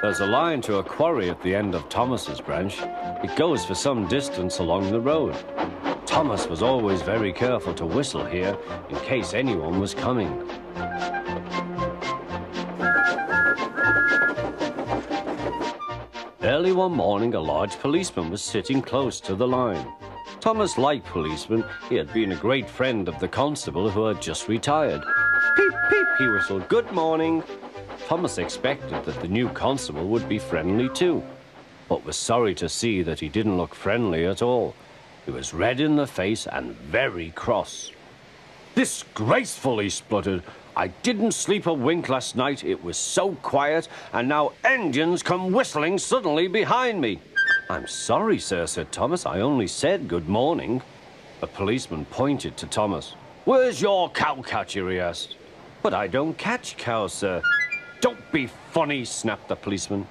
There's a line to a quarry at the end of Thomas's branch. It goes for some distance along the road. Thomas was always very careful to whistle here in case anyone was coming. Early one morning, a large policeman was sitting close to the line. Thomas liked policemen. He had been a great friend of the constable who had just retired. Peep, peep, he whistled, "Good morning." Thomas expected that the new constable would be friendly too, but was sorry to see that he didn't look friendly at all. He was red in the face and very cross. "Disgraceful," he spluttered. "I didn't sleep a wink last night. It was so quiet, and now engines come whistling suddenly behind me." "I'm sorry, sir," said Thomas. "I only said good morning." The policeman pointed to Thomas. "Where's your cowcatcher?" he asked. "But I don't catch cows, sir." "Don't be funny," snapped the policeman.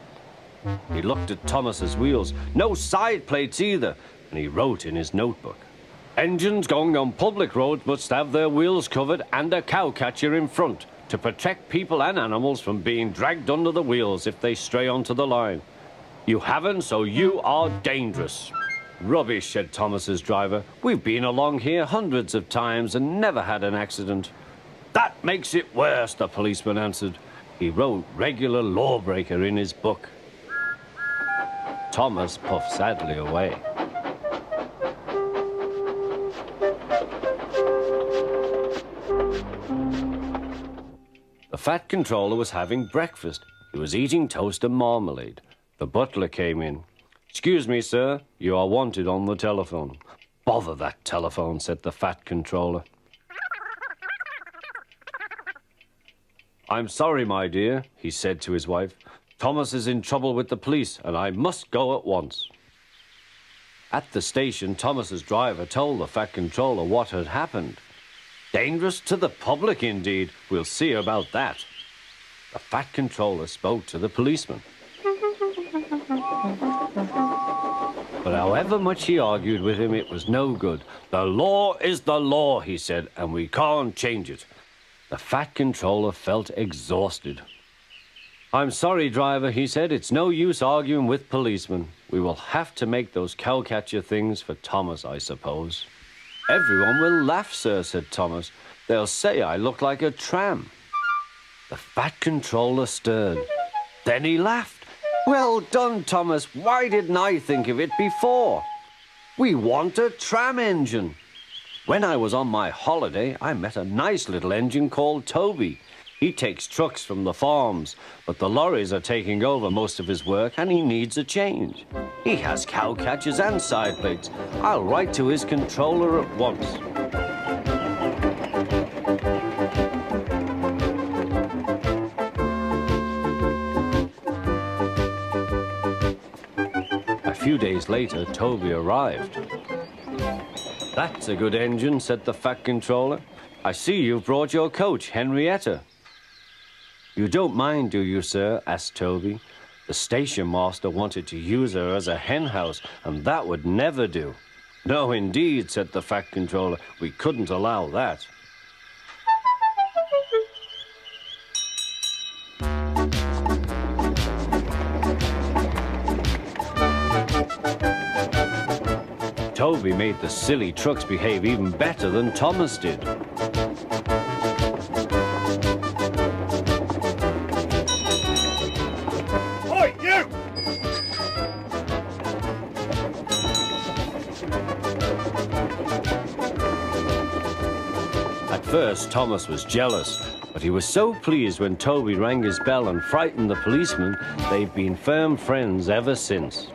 He looked at Thomas's wheels. No side plates either, and he wrote in his notebook, "Engines going on public roads must have their wheels covered and a cowcatcher in front to protect people and animals from being dragged under the wheels if they stray onto the line. You haven't, so you are dangerous." "Rubbish," said Thomas's driver. "We've been along here hundreds of times and never had an accident." "That makes it worse," the policeman answered. He wrote "regular lawbreaker" in his book. Thomas puffed sadly away. The fat controller was having breakfast. He was eating toast and marmalade. The butler came in. "Excuse me, sir, you are wanted on the telephone." "Bother that telephone," said the fat controller. "I'm sorry, my dear," he said to his wife. "Thomas is in trouble with the police, and I must go at once." At the station, Thomas's driver told the fat controller what had happened. Dangerous to the public, indeed. We'll see about that. The fat controller spoke to the policeman. But however much he argued with him, it was no good. "The law is the law," he said, "and we can't change it." The fat controller felt exhausted. "I'm sorry, driver," he said. "It's no use arguing with policemen. We will have to make those cowcatcher things for Thomas, I suppose." "Everyone will laugh, sir," said Thomas. "They'll say I look like a tram." The fat controller stirred. Then he laughed. "Well done, Thomas. Why didn't I think of it before? We want a tram engine. When I was on my holiday, I met a nice little engine called Toby. He takes trucks from the farms, but the lorries are taking over most of his work and he needs a change. He has cowcatchers and side plates. I'll write to his controller at once." A few days later, Toby arrived. "That's a good engine," said the fat controller. "I see you've brought your coach, Henrietta." "You don't mind, do you, sir?" asked Toby. "The station master wanted to use her as a hen house, and that would never do." "No, indeed," said the fat controller. "We couldn't allow that." Toby made the silly trucks behave even better than Thomas did. Oi, you! At first, Thomas was jealous, but he was so pleased when Toby rang his bell and frightened the policeman, they've been firm friends ever since.